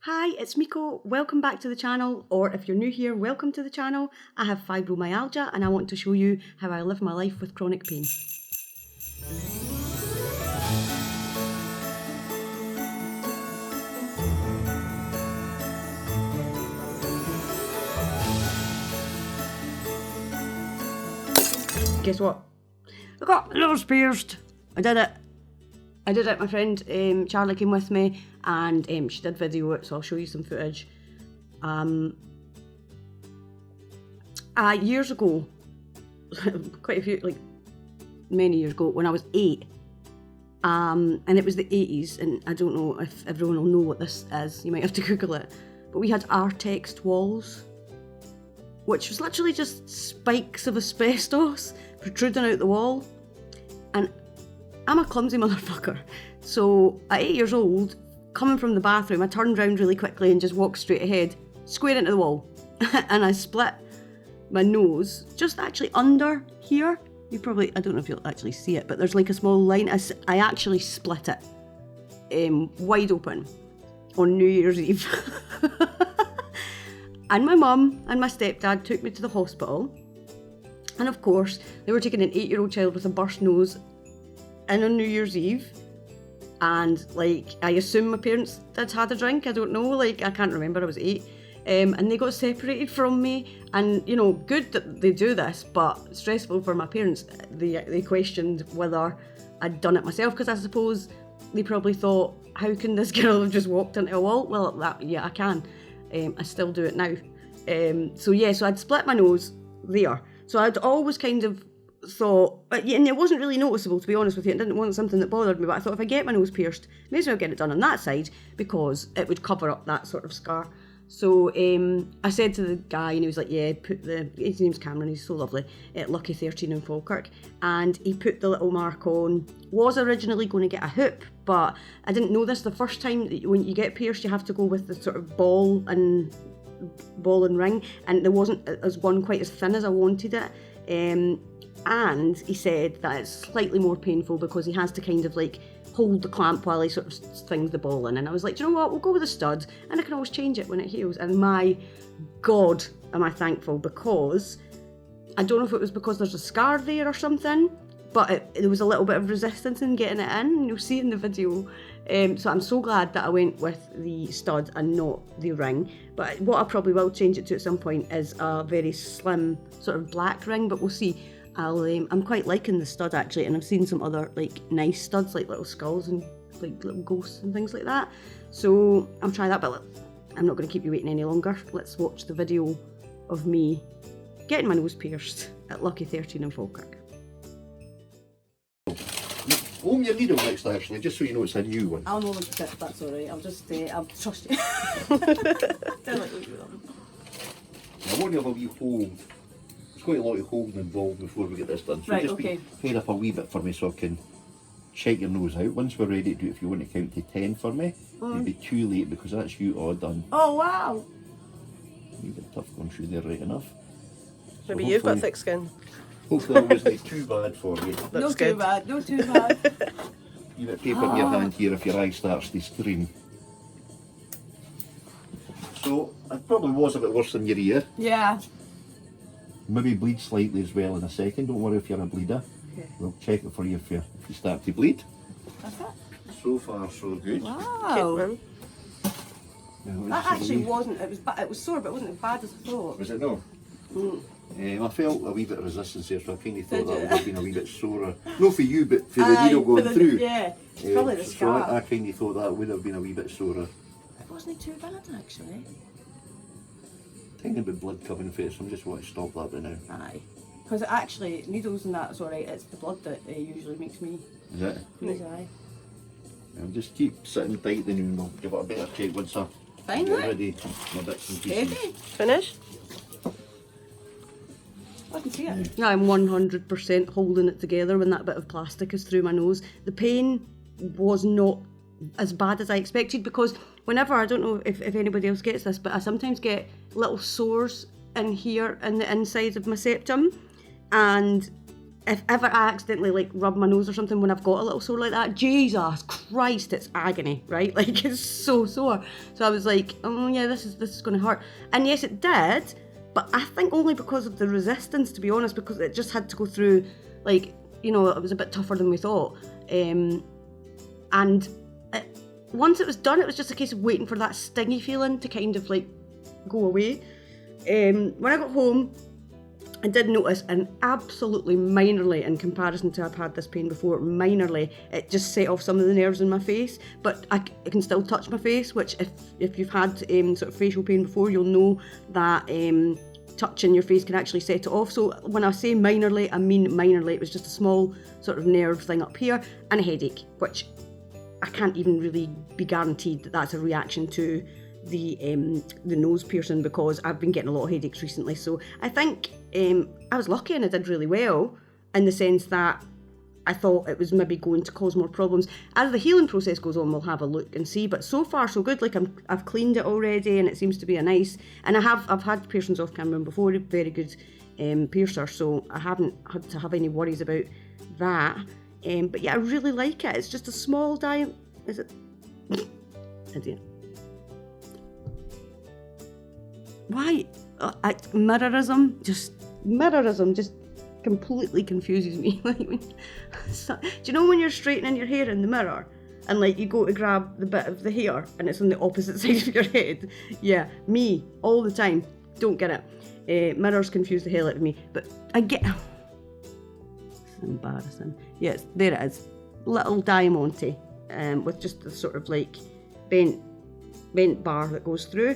Hi, it's Miko. Welcome back to the channel, or if you're new here, welcome to the channel. I have fibromyalgia and I want to show you how I live my life with chronic pain. Guess what? I got my nose pierced. I did it. My friend Charlie came with me and she did video it, so I'll show you some footage. Years ago, quite a few, like many years ago, when I was 8, and it was the 80s, and I don't know if everyone will know what this is, you might have to Google it, but we had Artex walls, which was literally just spikes of asbestos protruding out the wall, and I'm a clumsy motherfucker, so at 8 years old, coming from the bathroom, I turned round really quickly and just walked straight ahead, square into the wall, and I split my nose, just actually under here. You probably, I don't know if you'll actually see it, but there's like a small line. I actually split it wide open on New Year's Eve. And my mum and my stepdad took me to the hospital, and of course they were taking an 8-year-old child with a burst nose in on New Year's Eve, and like I assume my parents had a drink, I don't know, like I can't remember, I was 8, and they got separated from me, and you know, good that they do this, but stressful for my parents. They questioned whether I'd done it myself, because I suppose they probably thought, how can this girl have just walked into a wall? Well, yeah, I can. I still do it now. So I'd split my nose there, so I'd always kind of thought, and it wasn't really noticeable, to be honest with you, it wasn't something that bothered me, but I thought if I get my nose pierced, may as well get it done on that side, because it would cover up that sort of scar. So I said to the guy, and he was like, yeah, his name's Cameron, he's so lovely, at Lucky 13 in Falkirk, and he put the little mark on. Was originally going to get a hoop, but I didn't know this the first time, that when you get pierced you have to go with the sort of ball and ring, and there wasn't as one quite as thin as I wanted it. And he said that it's slightly more painful because he has to kind of like hold the clamp while he sort of swings the ball in. And I was like, do you know what, we'll go with a stud, and I can always change it when it heals. And my God, am I thankful, because I don't know if it was because there's a scar there or something, but there was a little bit of resistance in getting it in, and you'll see in the video. So I'm so glad that I went with the stud and not the ring. But what I probably will change it to at some point is a very slim sort of black ring, but we'll see. I'm quite liking the stud actually, and I've seen some other like nice studs, like little skulls and like little ghosts and things like that. So I'm trying that, but I'm not going to keep you waiting any longer. Let's watch the video of me getting my nose pierced at Lucky 13 in Falkirk. Home your needle next, actually, just so you know it's a new one. I'll know the tip, that's alright. I'll trust you. Don't let you do them. I want to have a wee hold. There's quite a lot of holding involved before we get this done. So right, just okay. Head up a wee bit for me so I can check your nose out. Once we're ready to do it, if you want to count to 10 for me, it'd be too late because that's you all done. Oh wow! A wee bit tough going through there, right enough. So maybe you've got thick skin. Hopefully it wasn't too bad for you. No too bad, no too bad. You bit of paper in your hand here if your eye starts to stream. So, it probably was a bit worse than your ear. Yeah. Maybe bleed slightly as well in a second. Don't worry if you're a bleeder. Okay. We'll check it for you if you start to bleed. That's it. So far, so good. Wow. Now, That actually wasn't, it was sore, but it wasn't as bad as I thought. Was it no? Mm. I felt a wee bit of resistance there, so I kind of thought that would have been a wee bit sorer. Not for you, but for the needle going through. Yeah, it's probably the scar. So I kind of thought that would have been a wee bit sorer. It wasn't too bad actually. Tiny bit of blood coming from it, so I just want to stop that by now. Aye. Because actually, needles and that's alright, it's the blood that usually makes me Is it? freeze. Aye. I'll just keep sitting tight then and we'll give it a better check once I Fine, get right? ready. My bits and pieces. Heavy. Finish? I can see it. Yeah, I'm 100% holding it together when that bit of plastic is through my nose. The pain was not as bad as I expected, because whenever, I don't know if anybody else gets this, but I sometimes get little sores in here in the inside of my septum, and if ever I accidentally like rub my nose or something when I've got a little sore like that, Jesus Christ, it's agony, right? Like it's so sore. So I was like, oh yeah, this is going to hurt. And yes, it did, but I think only because of the resistance, to be honest, because it just had to go through, like, you know, it was a bit tougher than we thought. And once it was done, it was just a case of waiting for that stingy feeling to kind of like go away. When I got home, I did notice, and absolutely minorly in comparison to I've had this pain before, minorly, it just set off some of the nerves in my face, but I can still touch my face, which if you've had sort of facial pain before, you'll know that touching your face can actually set it off. So when I say minorly, I mean minorly. It was just a small sort of nerve thing up here and a headache, which I can't even really be guaranteed that that's a reaction to the nose piercing, because I've been getting a lot of headaches recently. So I think I was lucky and I did really well, in the sense that I thought it was maybe going to cause more problems. As the healing process goes on, we'll have a look and see, but so far so good. Like I've cleaned it already and it seems to be a nice, and I've had piercings off camera before, very good piercer, so I haven't had to have any worries about that. But yeah, I really like it. It's just a small is it? Idiot. Why? Mirrorism just completely confuses me. Like, do you know when you're straightening your hair in the mirror and like you go to grab the bit of the hair and it's on the opposite side of your head? Yeah, me, all the time. Don't get it. Mirrors confuse the hell out of me, but I get... It's embarrassing. Yes, there it is. Little diamante, with just the sort of like bent bar that goes through.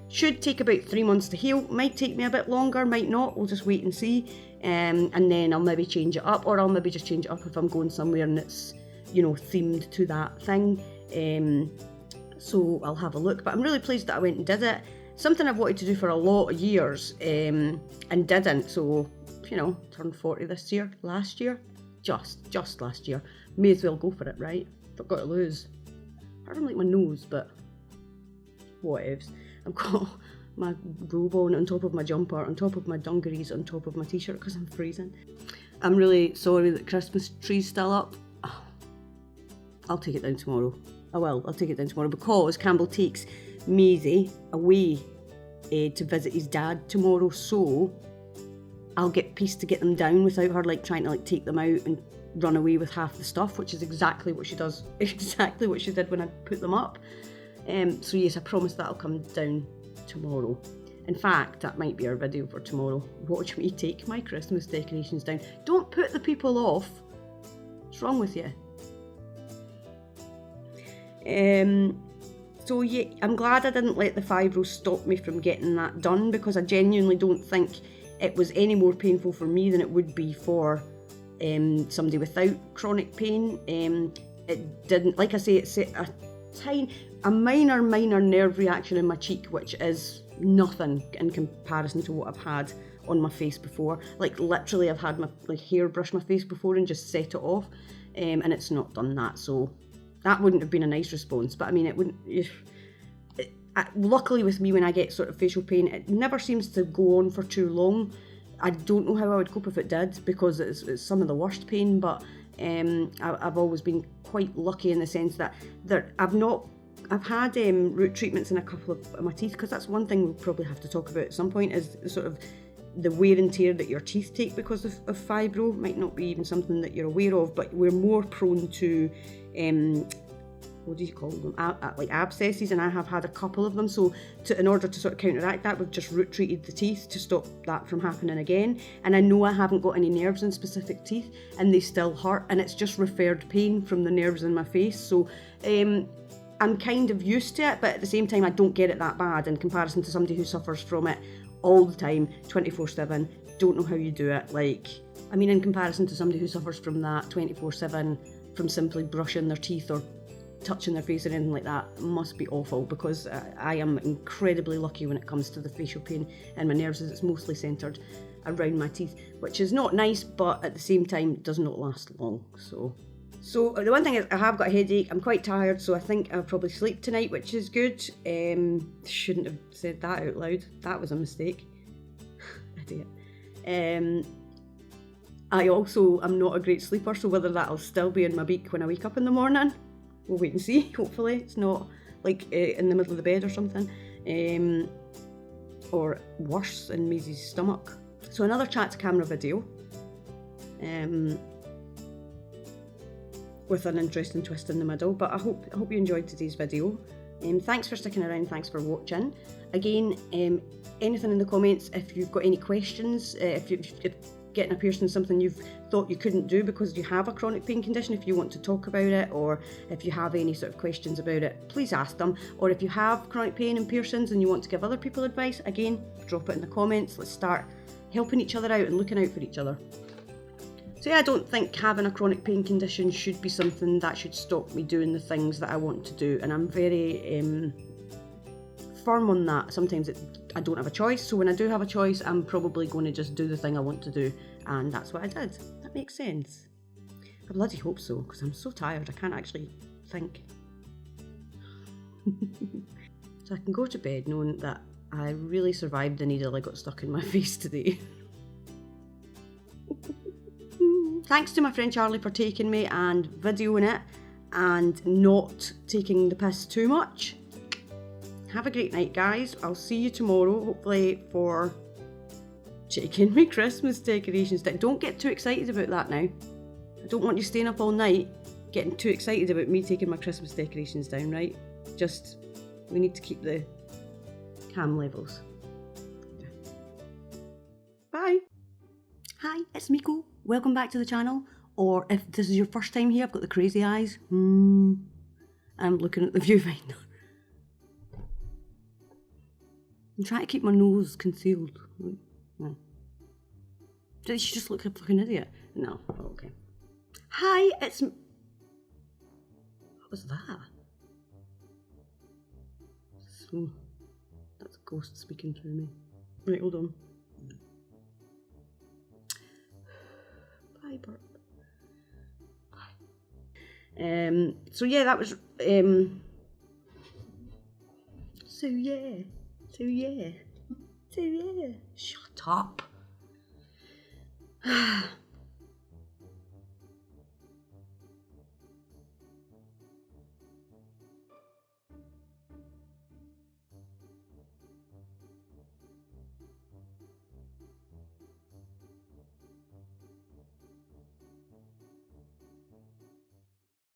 Should take about 3 months to heal. Might take me a bit longer, might not. We'll just wait and see. And then I'll maybe change it up, or I'll maybe just change it up if I'm going somewhere and it's, you know, themed to that thing. So I'll have a look. But I'm really pleased that I went and did it. Something I've wanted to do for a lot of years, and didn't. So, you know, turned 40 this year. Last year, just last year. May as well go for it, right? I've got to lose. I don't like my nose, but whatevs. I've got my robe on top of my jumper, on top of my dungarees, on top of my t-shirt because I'm freezing. I'm really sorry that Christmas tree's still up. Oh, I'll take it down tomorrow. I'll take it down tomorrow, because Campbell takes Maisie away to visit his dad tomorrow, so I'll get peace to get them down without her like trying to like take them out and run away with half the stuff, which is exactly what she does, exactly what she did when I put them up. So yes, I promise that'll come down tomorrow. In fact, that might be our video for tomorrow. Watch me take my Christmas decorations down. Don't put the people off. What's wrong with you? So yeah, I'm glad I didn't let the fibro stop me from getting that done, because I genuinely don't think it was any more painful for me than it would be for somebody without chronic pain. It didn't, like I say, it's a minor nerve reaction in my cheek, which is nothing in comparison to what I've had on my face before. Like literally, I've had my hair brush my face before and just set it off, and it's not done that. So that wouldn't have been a nice response. But I mean, it wouldn't. Luckily with me, when I get sort of facial pain, it never seems to go on for too long. I don't know how I would cope if it did, because it's some of the worst pain. But I've always been quite lucky in the sense that I've had root treatments in a couple of my teeth, because that's one thing we'll probably have to talk about at some point, is sort of the wear and tear that your teeth take because of fibro. Might not be even something that you're aware of, but we're more prone to what do you call them, like abscesses, and I have had a couple of them. So in order to sort of counteract that, we've just root treated the teeth to stop that from happening again. And I know I haven't got any nerves in specific teeth and they still hurt, and it's just referred pain from the nerves in my face. So I'm kind of used to it, but at the same time I don't get it that bad in comparison to somebody who suffers from it all the time, 24/7. Don't know how you do it. Like, I mean, in comparison to somebody who suffers from that 24/7 from simply brushing their teeth or touching their face or anything like that, must be awful, because I am incredibly lucky when it comes to the facial pain and my nerves, as it's mostly centred around my teeth, which is not nice, but at the same time does not last long. So the one thing is, I have got a headache, I'm quite tired, so I think I'll probably sleep tonight, which is good. Shouldn't have said that out loud, that was a mistake. Idiot. I also am not a great sleeper, so whether that'll still be in my beak when I wake up in the morning, we'll wait and see. Hopefully it's not like in the middle of the bed or something, or worse, in Maisie's stomach. So another chat to camera video, with an interesting twist in the middle, but I hope you enjoyed today's video. Thanks for sticking around, thanks for watching. Again, anything in the comments, if you've got any questions, if getting a piercing is something you've thought you couldn't do because you have a chronic pain condition, if you want to talk about it, or if you have any sort of questions about it, please ask them. Or if you have chronic pain and piercings and you want to give other people advice, again, drop it in the comments. Let's start helping each other out and looking out for each other. So yeah, I don't think having a chronic pain condition should be something that should stop me doing the things that I want to do, and I'm very firm on that. Sometimes I don't have a choice, so when I do have a choice, I'm probably going to just do the thing I want to do, and that's what I did. That makes sense. I bloody hope so, because I'm so tired I can't actually think. So I can go to bed knowing that I really survived the needle I got stuck in my face today. Thanks to my friend Charlie for taking me and videoing it and not taking the piss too much. Have a great night, guys. I'll see you tomorrow, hopefully for checking my Christmas decorations. Don't get too excited about that now. I don't want you staying up all night getting too excited about me taking my Christmas decorations down, right? Just, we need to keep the calm levels. Bye. Hi, it's Miko. Welcome back to the channel. Or if this is your first time here, I've got the crazy eyes. I'm looking at the viewfinder. I'm trying to keep my nose concealed. No. Did she just look like a fucking idiot? No. Oh, okay. Hi, it's... What was that? So, that's a ghost speaking through me. Right, hold on. Bye, burp. Bye. So yeah, that was... So yeah. Shut up.